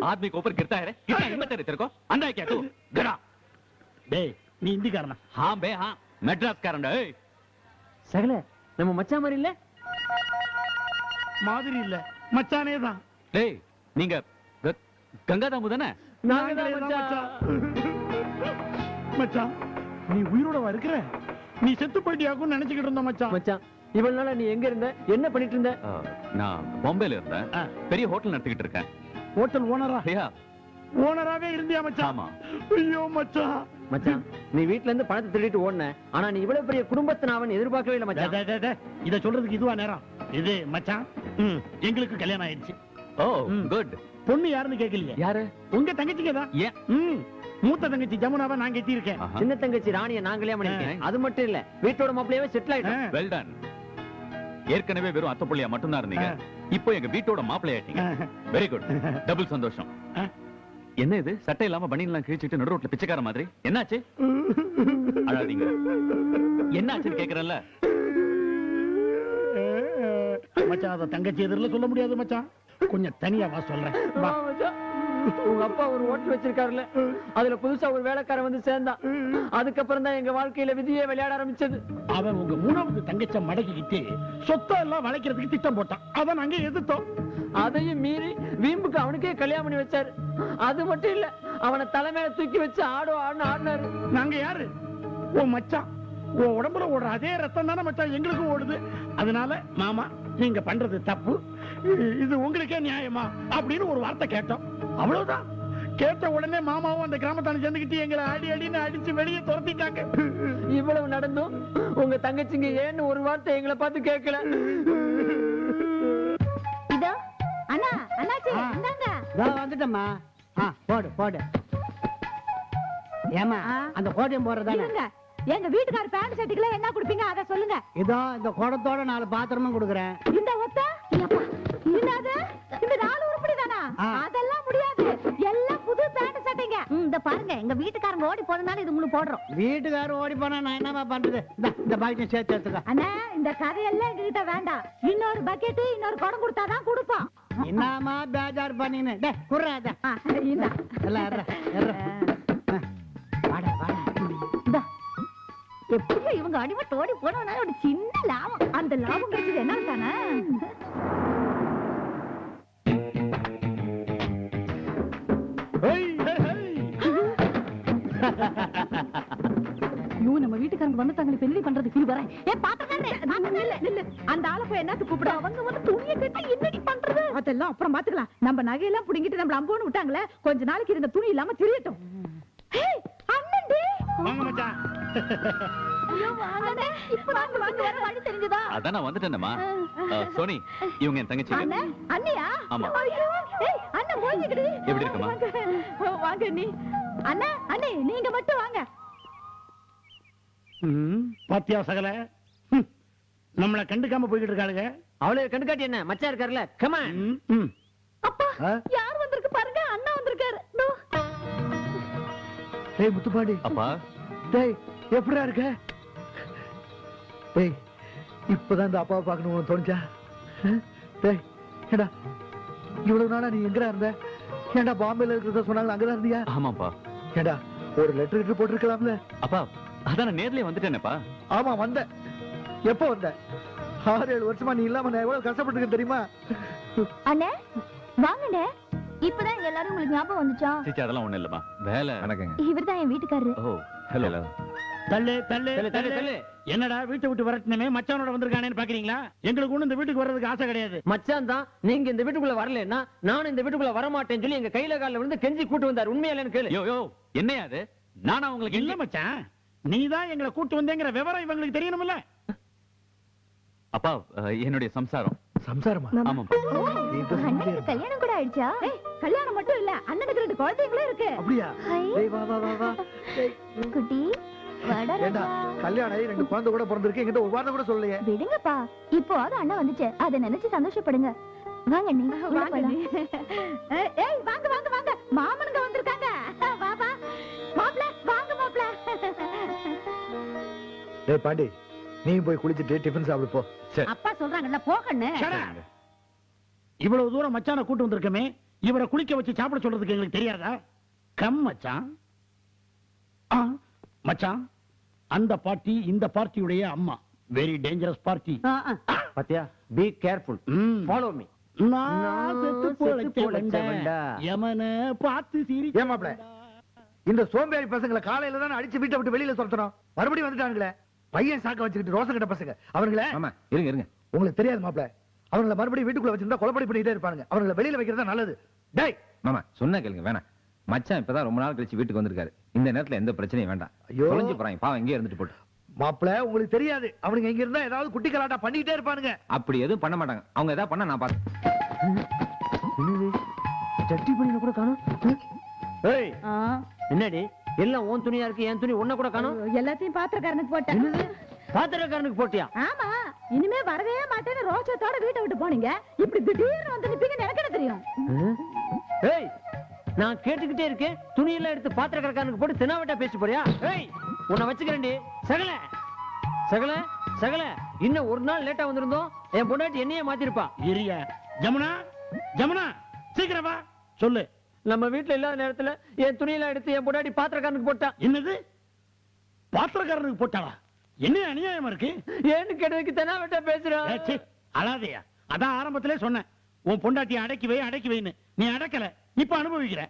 आदमी के ऊपर गिरता है रे, कितना हिम्मत है रे तेरे को? अंधा है क्या तू? गधा। டே நீ இந்திக்காரனா? हाँ बे हाँ, மெட்ராஸ் காரன்டா. ஏய் சகல நம்ம மச்சான் மாதிரி இல்ல? மாதிரி இல்ல, மச்சானே தான். டேய் நீங்க கங்கா தாமு தானே? நாங்க தான் மச்சான். மச்சான் நீ உயிரோட இருக்கிற? நீ செத்து போயிட்டியாக்குன்னு நினைச்சுக்கிட்டு இருந்த மச்சான். மச்சான் இவ்வளவு நாளா நீ எங்க இருந்த, என்ன பண்ணிட்டு இருந்த? நான் பாம்பேல இருந்தேன், பெரிய ஹோட்டல் நடத்திக்கிட்டு இருக்கேன். ஹோட்டல் ஓனரா? ஐயா ஓனராவே இருந்தியா மச்சான்? ஆமா. ஐயோ மச்சான். மச்சான் நீ வீட்ல இருந்து பணத்தை திருடிட்டு ஓடுன, ஆனா நீ இவ்வளவு பெரிய குடும்பத்தை நான் எதிர்பார்க்கவே இல்ல மச்சான். இத சொல்றதுக்கு இதுவா நேரம்? இது மச்சான் எங்களுக்கு கல்யாணம் ஆயிடுச்சு. ஓ குட். பொண்ணு யாருன்னு கேட்கலையே? யாரு? உங்க தங்கச்சிங்க தான். ஏன்? மூத்த தங்கச்சி ஜமுனாவை நான் கட்டி இருக்கேன். சின்ன தங்கச்சி ராணியை நான் கல்யாணம் பண்ணிருக்கேன். அது மட்டும் இல்ல, வீட்டோட மாப்பிள்ளையவே செட்டில் ஆயிட்டேன். Well done. ஏற்கனவே வெறும் அத்தை புள்ளியா மட்டும் தான் இருந்தீங்க, இப்போ எங்க வீட்டோட மாப்பிள்ளை ஆயிட்டீங்க. வெரி குட், டபுள் சந்தோஷம். என்ன இது சட்டை இல்லாம பனியன்லாம் கிழிச்சிட்டு நடு ரோட்ல பிச்சைக்கார மாதிரி? என்னாச்சு? அழாதீங்க. என்னாச்சுன்னு கேக்குறேன்ல. மச்சான் அத தங்கச்சி எதிரில சொல்ல முடியாது மச்சான், கொஞ்சம் தனியா வா சொல்றேன். உங்க அப்பா ஒரு ஹோட்டல் வச்சிருக்காருல்ல, அதுல புதுசா ஒரு வேலைக்காரன் வந்து சேர்ந்தான். அதுக்கப்புறம் தான் எங்க வாழ்க்கையில விதியே விளையாட ஆரம்பிச்சது. அவன் உங்க மூணாவது தங்கச்ச மடக்கிக்கிட்டு சொத்தை எல்லாம் வளைக்கிறதுக்கு திட்டம் போட்டான். அத நாங்க எதிர்த்தோம். அதையும் மீறி வீம்புக்கு அவனுக்கே கல்யாணம் பண்ணி வச்சாரு. அது மட்டும் இல்ல, அவனை தலைமையில தூக்கி வச்சு ஆடினாரு. நாங்க யாரு? ஓ மச்சான், ஓ உடம்புல ஓடுற அதே ரத்தம் தானே மச்சான் எங்களுக்கும் ஓடுது. அதனால மாமா நீங்க பண்றது தப்பு, இது உங்களுக்கே நியாயமா அப்படின்னு ஒரு வார்த்தை கேட்டோம். அவ்வளவுதான். கேட்ட உடனே மாமாவும் அந்த கிராமத்தான சேர்ந்துக்கிட்டு எங்களை அடின்னு அடிச்சு வெளியே துரத்திட்டாங்க. இவ்வளவு நடந்தும் உங்க தங்கச்சிங்க ஏன்னு ஒரு வார்த்தை எங்களை பார்த்து கேட்கல. இதோ அண்ணா, அண்ணாச்சி இந்தாங்க. வந்துட்டம்மா. போடு போடு. ஏமா அந்த கோட்டையும் போடுறதானே? எங்க வீட்டுக்கார பேண்ட் சட்டிக்குள்ள என்ன குடுப்பீங்க அத சொல்லுங்க. இதோ இந்த குடத்தோட 4 பாத்திரமும் கொடுக்குறேன். இந்த ஒத்த என்னது? இந்த 4 உருப்படி தானா? அதெல்லாம் முடியாது, எல்லாம் புது பேண்ட் சட்டைங்க. இந்த பாருங்க, எங்க வீட்டுக்காரங்க ஓடி போறதுனால இது உங்களுக்கு போடுறோம். வீட்டுக்காரர் ஓடி போனா நான் என்னமா பண்றது? இந்த பாக்கெட் சேர்த்து எடுத்துக்க. அண்ணா இந்த கதையெல்லாம் எங்ககிட்ட வேண்டாம். இன்னொரு பக்கெட் இன்னொரு குடம் கொடுத்தாதான் கொடுப்போம். என்னமா பேஜார் பண்ணின்னு குர்றாத. இந்த எல்லாம் எப்படியோ இவங்க அடிபட்டு ஓடி போனவனால ஒரு சின்ன லாபம். அந்த லாபம் கிடைச்சது என்ன தானே? நம்ம வீட்டுக்காரங்க வந்துட்டாங்க. பெண்ணி பண்றது ஃபீல் வரேன். அந்த ஆளை போய் என்னத்து கூப்பிட? அவங்க வந்து துணியை கட்டி என்னடி பண்றது? அதெல்லாம் அப்புறம் பாத்துக்கலாம். நம்ம நகையெல்லாம் புடிங்கிட்டு நம்மள அம்போன்னு விட்டாங்களே, கொஞ்ச நாளைக்கு இருந்த துணி இல்லாம திரியட்டும். வாங்க மச்சான். அதான் நான் வந்துட்டேன்மா. சோனி இவங்க என் தங்கச்சி. அண்ணியா? ஆமா. அண்ணா போய்கிட்டு எப்படி இருக்கமா? வாங்க நீ. அண்ணா அண்ணே நீங்க மட்டும் வாங்க. பாத்தியா சகல, நம்மள கண்டுக்காம போய்கிட்டு இருக்காளுங்க. அவளை கண்டுக்காட்டி என்ன? மச்சா இருக்காருல்ல, கமான். அப்பா யார் வந்திருக்கு பாருங்க, அண்ணா வந்திருக்காரு. டேய் முத்துப்பாண்டி. அப்பா டேய் எப்படிடா இருக்க? டேய் இப்பதான் இந்த அப்பாவை பார்க்கணும் தோணுச்சா? டேய் ஏடா இவ்வளவு நாளா நீ எங்கடா இருந்த? ஏண்டா பாம்பேல இருக்கிறத சொன்னாங்க, அங்கதான் இருந்தியா? ஆமாப்பா. ஏண்டா ஒரு லெட்டர் போட்டிருக்கலாம்ல? அப்பா அதான் நான் நேர்லயே வந்துட்டேனேப்பா. ஆமா வந்த. எப்போ வந்த? 6-7 வருஷமா நீ இல்லாம நான் எவ்வளவு கஷ்டப்பட்டிருக்கேன் தெரியுமா? அண்ணே வாங்கண்ணே. இப்பதான் எல்லாரும் உங்களுக்கு ஞாபகம் வந்துச்சா? சிச்சி அதெல்லாம் ஒண்ணு இல்லம்மா, வேலை. வணக்கங்க. இவர்தான் என் வீட்டுக்காரரு. ஓ ஹலோ. தள்ளு தள்ளு தள்ளு. என்னடா வீட்டை விட்டு வரட்டுமே மச்சானோட வந்திருக்கானேன்னு பாக்குறீங்களா? எங்களுக்கு ஒண்ணு இந்த வீட்டுக்கு வர்றதுக்கு ஆசை கிடையாது. மச்சான் தான் நீங்க இந்த வீட்டுக்குள்ள வரலன்னா நானும் இந்த வீட்டுக்குள்ள வர மாட்டேன்னு சொல்லி எங்க கையில காலில் விழுந்து கெஞ்சி கூட்டு வந்தார். உண்மையாலன்னு கேளு. யோ யோ என்னையா அது? நானா உங்களுக்கு இல்ல மச்சான், நீதான் எங்களை கூட்டு வந்தேங்கிற விவரம் இவங்களுக்கு தெரியணும்ல. அப்பா என்னுடைய சம்சாரம். சம்சாரமா? ஆமாப்பா. அண்ணனுக்கு கல்யாணம் கூட ஆயிடுச்சா? கல்யாணம் மட்டும் இல்ல, அண்ணனுக்கு 2 குழந்தைகளும் இருக்கு. அப்படியா? டேய் வா வா வா வா. குட்டி ஏண்டா கல்யாணம் ஆகி 2 குழந்தை கூட பிறந்திருக்கு, என்கிட்ட ஒரு வார்த்தை கூட சொல்லலையே. விடுங்கப்பா, இப்போ அது அண்ணா வந்துச்சு, அதை நினைச்சு சந்தோஷப்படுங்க. வாங்க நீ வாங்க. ஏய் வாங்க வாங்க வாங்க, மாமனுங்க வந்திருக்காங்க. வா வா மாப்ள, வாங்க மாப்ள. டேய் பாண்டி, நீ போய் குளிச்சிட்டு டிஃபன் சாப்பிடு போ. சரி. அப்பா சொல்றாங்கல்ல போகண்ணே. இவ்வளவு தூரம் மச்சான கூட்டு வந்திருக்கமே, இவரை குளிக்க வச்சு சாப்பிட சொல்றதுக்கு எங்களுக்கு தெரியாதா? கம் மச்சான். மச்சான், அந்த பார்ட்டி இந்த பார்ட்டியுடைய அம்மா. Very dangerous party. பாத்தியா? Be careful. Follow me. நான் செத்து பொழைச்சவன்டா. யமனை பார்த்து சிரி. ஏன் மாப்ள, இந்த சோம்பேறி பசங்களை காலையில தான் அடிச்சு வீட்டை விட்டு வெளியில துரத்தணும். மறுபடியும் வந்துட்டானுங்களே பையன் சாக்க வச்சுக்கிட்டு ரோசங்கிட்ட பசங்க. அவங்கள ஆமா, இருங்க இருங்க. உங்களுக்கு தெரியாது மாப்ள, அவங்கள மறுபடியும் வீட்டுக்குள்ள வச்சிருந்தா கொலைப்படி பண்ணிட்டே இருப்பாங்க. அவங்கள வெளியில வைக்கிறதா நல்லது. டேய் மாமா சொன்னா கேளுங்க, வேணாம். மச்சான் இப்பதான் ரொம்ப நாள் கழிச்சு வீட்டுக்கு வந்திருக்காரு. இந்த நேரத்துல எந்த பிரச்சனையும் வேண்டாம். ஐயோ. தொலைஞ்சு போறாங்க பாவம், இங்கே இருந்துட்டு போட்டு. மாப்ள, உங்களுக்கு தெரியாது, அவனுங்க இங்க இருந்தா ஏதாவது குட்டி கலாட்டா பண்ணிட்டே இருப்பானுங்க. அப்படி எதுவும் பண்ண மாட்டாங்க. அவங்க ஏதாவது பண்ணா நான் பார்த்தேன். சட்டி பண்ணின கூட காணோம். ஏய், என்னடி எல்லாம் உன் துணியா இருக்கு, என் துணி ஒண்ண கூட காணோம். எல்லாத்தையும் பாத்திரக்காரனுக்கு போட்டேன். பாத்திரக்காரனுக்கு போட்டியா? ஆமா, இனிமே வரவே மாட்டேன்னு ரோஷத்தோட வீட்டை விட்டு போனீங்க. இப்படி திடீர்னு வந்து நிப்பீங்கன்னு எனக்கு என்ன தெரியும்? ஏய், நான் கேட்டுக்கிட்டே இருக்கேன், துணியெல்லாம் எடுத்து பாத்திரக்காரனுக்கு போட்டு தினாவட்டா பேசி போறியா? ஏய், உன்னை வச்சுக்கிறேன்டி. சகல சகல சகல, இன்னும் ஒரு நாள் லேட்டா வந்திருந்தோம் என் பொண்டாட்டி என்னையே மாத்திருப்பா. இரியா. ஜமுனா, ஜமுனா, சீக்கிரம் வா. சொல்லு. நம்ம வீட்டுல இல்லாத நேரத்துல என் துணியெல்லாம் எடுத்து என் பொண்டாட்டி பாத்திரக்காரனுக்கு போட்டா. என்னது? பாத்திரக்காரனுக்கு போட்டாளா? என்ன அநியாயமா இருக்கு? ஏன்னு கேட்டதுக்கு தினாவட்டா பேசுறா. ஏச்சி, அழாதையா. அதான் ஆரம்பத்திலே சொன்னேன், உன் பொண்டாட்டியை அடக்கி வை அடக்கி வைன்னு. நீ அடக்கல, இப்ப அனுபவிக்கிற.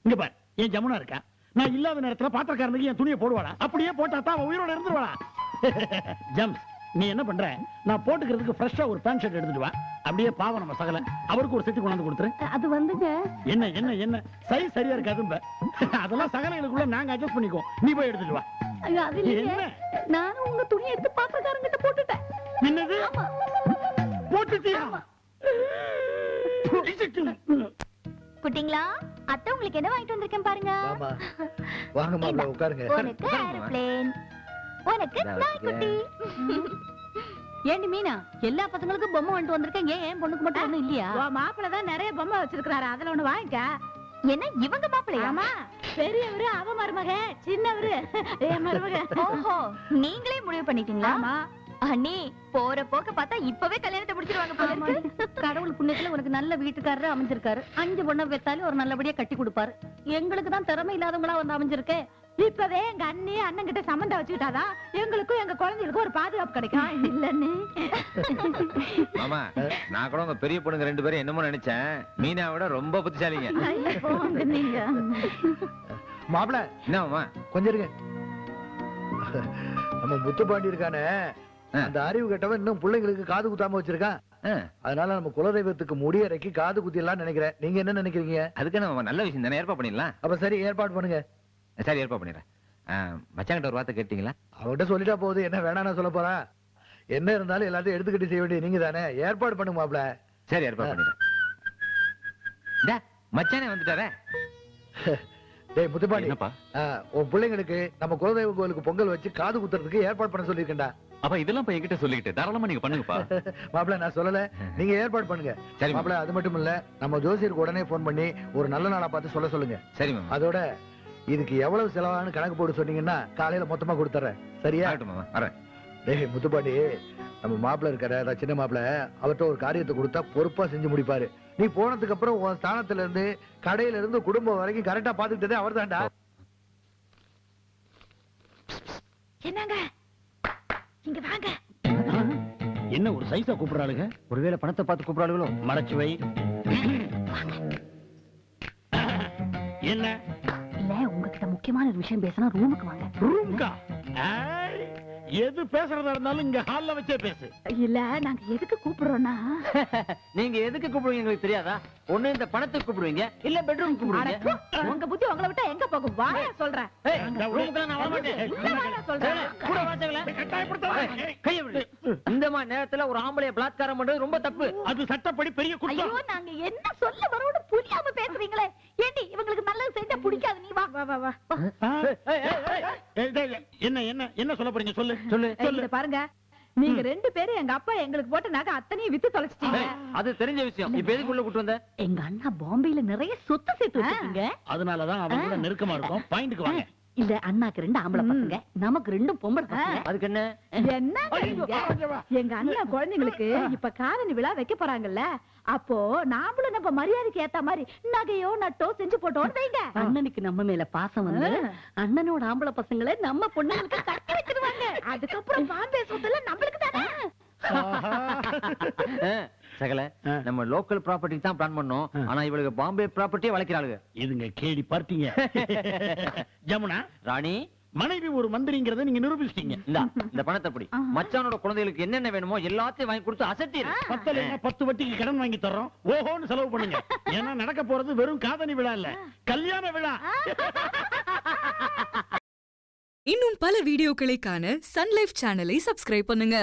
இங்க பாரு, என் ஜமுனா இருக்கா, நான் இல்லாத நேரத்துல பாத்திரக்காரனுக்கு என் துணியை போடுவாளா? அப்படியே போட்டா தான் அவ உயிரோட இருந்துருவாளா? ஜம்ஸ், நீ என்ன பண்ற, நான் போட்டுக்கிறதுக்கு ஃப்ரெஷ்ஷா ஒரு பேண்ட் ஷர்ட் எடுத்துட்டு வா. அப்படியே பாவம் நம்ம சகல அவருக்கு ஒரு செட்டு கொண்டாந்து கொடுத்துரு. அது வந்துங்க. என்ன என்ன என்ன சைஸ் சரியா இருக்காதும்ப. அதெல்லாம் சகலைகளுக்குள்ள நாங்க அட்ஜஸ்ட் பண்ணிக்குவோம். நீ போய் எடுத்துட்டு வா. ஐயோ, அது இல்லைங்க. என்ன? நானும் உங்க துணியை எடுத்து பாத்திரக்காரங்கிட்ட போட்டுட்டேன். என்னது? போட்டுட்டியா? குட்டிங்களா, அத்தை உங்களுக்கு என்ன வாங்கிட்டு வந்திருக்கேன் பாருங்க. வாமா, வாங்க மாப்ள, உட்காருங்க. உனக்கு ஏரோப்ளேன், உனக்கு நாய்க்குட்டி. ஏண்டி மீனா, எல்லா பசங்களுக்கும் பொம்மை வாங்கிட்டு வந்திருக்கேன், ஏன் பொண்ணுக்கு மட்டும் ஒண்ணும் இல்லையா? மாப்பிள்ள தான் நிறைய பொம்மை வச்சிருக்காரு, அதுல ஒண்ணு வாங்கிக்க. என்ன இவங்க மாப்பிள்ளையா? ஆமா, பெரியவரு அவ மருமக, சின்னவரு என் மருமக. ஓஹோ, நீங்களே முடிவு பண்ணிட்டீங்களா? ஆமா அண்ணி, போற போக்க பார்த்தா இப்பவே கல்யாணத்தை முடிச்சிருவாங்க போல இருக்கு. கடவுள் புண்ணியத்துல உனக்கு நல்ல வீட்டுக்காரரு அமைஞ்சிருக்காரு. 5 பொண்ணை பெத்தாலும் ஒரு நல்லபடியா கட்டி கொடுப்பாரு. எங்களுக்கு தான் திறமை இல்லாதவங்களா வந்து அமைஞ்சிருக்கு. இப்பவே எங்க அண்ணி அண்ணன் கிட்ட சம்பந்தம் வச்சுக்கிட்டாதான் எங்களுக்கும் எங்க குழந்தைகளுக்கும் ஒரு பாதுகாப்பு கிடைக்கும். இல்லன்னு ஆமா, நான் கூட உங்க பெரிய பொண்ணுங்க 2 பேரும் என்னமோ நினைச்சேன். மீனாவோட ரொம்ப புத்திசாலிங்க. நீங்க மாப்ள, என்னமா கொஞ்சம் இருங்க. நம்ம முத்துப்பாண்டி இருக்கானே, அந்த அறிவு கட்டவன் இன்னும் பிள்ளைங்களுக்கு காது குத்தாம வச்சிருக்கான். அதனால நம்ம குலதெய்வத்துக்கு முடியறைக்கு காது குத்திடலாம் நினைக்கிறேன். நீங்க என்ன நினைக்கிறீங்க? அதுக்கு நம்ம நல்ல விஷயம் தானே, ஏற்பாடு பண்ணிடலாம். அப்ப சரி, ஏற்பாடு பண்ணுங்க. சரி, ஏற்பாடு பண்ணிடுறேன். மச்சாங்கிட்ட ஒரு வார்த்தை கேட்டீங்களா? அவன்கிட்ட சொல்லிட்டா போகுது, என்ன வேணான்னு சொல்ல போறா? என்ன இருந்தாலும் எல்லாத்தையும் எடுத்துக்கிட்டு செய்ய வேண்டிய நீங்க தானே. ஏற்பாடு பண்ணுங்க மாப்ள. சரி, ஏற்பாடு பண்ணிடுறேன். மச்சானே வந்துட்டாரே. டேய் முத்துப்பாண்டி, என்னப்பா? உன் பிள்ளைங்களுக்கு நம்ம குலதெய்வ கோயிலுக்கு பொங்கல் வச்சு காது குத்துறதுக்கு ஏற்பாடு பண்ண சொல்லிருக்கேன்டா. அப்ப இதெல்லாம் போய் என்கிட்ட சொல்லிக்கிட்டு தாராளமா நீங்க பண்ணுங்கப்பா. மாப்ள, நான் சொல்லல, நீங்க ஏற்பாடு பண்ணுங்க. சரி மாப்ள, அது மட்டும் இல்ல, நம்ம ஜோசியருக்கு உடனே போன் பண்ணி ஒரு நல்ல நாளா பார்த்து சொல்ல சொல்லுங்க. சரி மாமா. அதோட இதுக்கு எவ்வளவு செலவானு கணக்கு போட்டு சொன்னீங்கன்னா காலையில மொத்தமா கொடுத்துறேன். சரியா? மாமா வரேன். டேய் முத்துப்பாண்டி, நம்ம மாப்பிள்ள இருக்காரு, அதான் சின்ன மாப்பிள்ள, அவர்கிட்ட ஒரு காரியத்தை கொடுத்தா பொறுப்பா செஞ்சு முடிப்பாரு. நீ போனதுக்கு அப்புறம் உன் ஸ்தானத்துல இருந்து கடையில இருந்து குடும்பம் வரைக்கும் கரெக்டா பாத்துக்கிட்டதே அவர் தான்டா. என்னங்க இங்க வாங்க. என்ன ஒரு சைஸா கூப்பிடுறாளுங்க? ஒருவேளை பணத்தை பார்த்து கூப்பிடாளுங்களோ? மறைச்சு வை. என்ன இல்ல, உங்ககிட்ட முக்கியமான ஒரு விஷயம் பேசணும், ரூமுக்கு வாங்க. ரூம்கா? எது பேசுறதா இருந்தாலும் இங்க ஹால்ல வச்சே பேசு. இல்ல, நாங்க எதுக்கு கூப்பிடுறோம்னா, நீங்க எதுக்கு கூப்பிடுவீங்க எங்களுக்கு தெரியாதா? ஒண்ணு இந்த பணத்துக்கு கூப்பிடுவீங்க, இல்ல பெட்ரூம் கூப்பிடுவீங்க. உங்க புத்தி உங்களை விட்டா எங்க போகும்? வாயா சொல்றேன். ஏய், ரூமுக்குலாம் நான் வர மாட்டேன். உள்ள வாயா சொல்றேன். கூட வாச்சங்களே. கையை விடு. இந்த மாதிரி நேரத்துல ஒரு ஆம்பளைய பலாத்காரம் பண்றது ரொம்ப தப்பு. அது சட்டப்படி பெரிய ஐயோ, குற்றம். நாங்க என்ன சொல்ல வரோட புரியாம பேசுறீங்களே. ஏண்டி, இவங்களுக்கு நல்லது செஞ்சா பிடிக்காது. நீ வா வா வா. என்ன என்ன என்ன சொல்ல போறீங்க? சொல்லு சொல்லு. இத பாருங்க, நீங்க 2 பேரும் எங்க அப்பா எங்களுக்கு போட்ட நகை அத்தனையும் வித்து தொலைச்சிட்டீங்க. அது தெரிஞ்ச விஷயம். இப்ப எதுக்குள்ள கூட்டு வந்த? எங்க அண்ணா பாம்பேல நிறைய சொத்து சேர்த்து வச்சிருக்கீங்க. அதனாலதான் அவங்க கூட நெருக்கமா இருக்கும். பாயிண்ட்க்கு வாங்க. இல்ல அண்ணாக்கு 2 ஆம்பளை பசங்க, நமக்கு 2 பொம்பளை பசங்க. அதுக்கு என்ன? என்ன ஐயோ, ராஜவா. எங்க அண்ணன் குழந்தைங்களுக்கு இப்ப காதணி விழா வைக்க போறாங்கல்ல, அப்போ நாமளும் நம்ம மரியாதைக்கு ஏத்த மாதிரி நகையோ நட்டோ செஞ்சு போட்டோம்னு வைங்க. அண்ணனுக்கு நம்ம மேல பாசம் வந்து அண்ணனோட ஆம்பளை பசங்களை நம்ம பொண்ணுங்களுக்கு கட்டி வச்சிருவாங்க. அதுக்கப்புறம் பாம்பே சொத்துல நம்மளுக்கு தானே. சகல நம்ம லோக்கல் ப்ராப்பர்ட்டி தான் பிளான் பண்ணோம். ஆனா இவளுக்கு பாம்பே ப்ராப்பர்ட்டியே வளைக்கிறாளுங்க. இதுங்க கேடி பார்த்தீங்க. ஜமுனா, ராணி, மனைவி ஒரு மந்திரிங்கிறத நீங்க நிரூபிச்சிட்டீங்க. இந்த பணத்தை படி மச்சானோட குழந்தைகளுக்கு என்னென்ன வேணுமோ எல்லாத்தையும் வாங்கி கொடுத்து அசத்திரு. 10 வட்டிக்கு கடன் வாங்கி தர்றோம், ஓஹோன்னு செலவு பண்ணுங்க. ஏன்னா நடக்க போறது வெறும் காதணி விழா இல்ல, கல்யாண விழா. இன்னும் பல வீடியோக்களை காண சன் லைஃப் சேனலை சப்ஸ்கிரைப் பண்ணுங்க.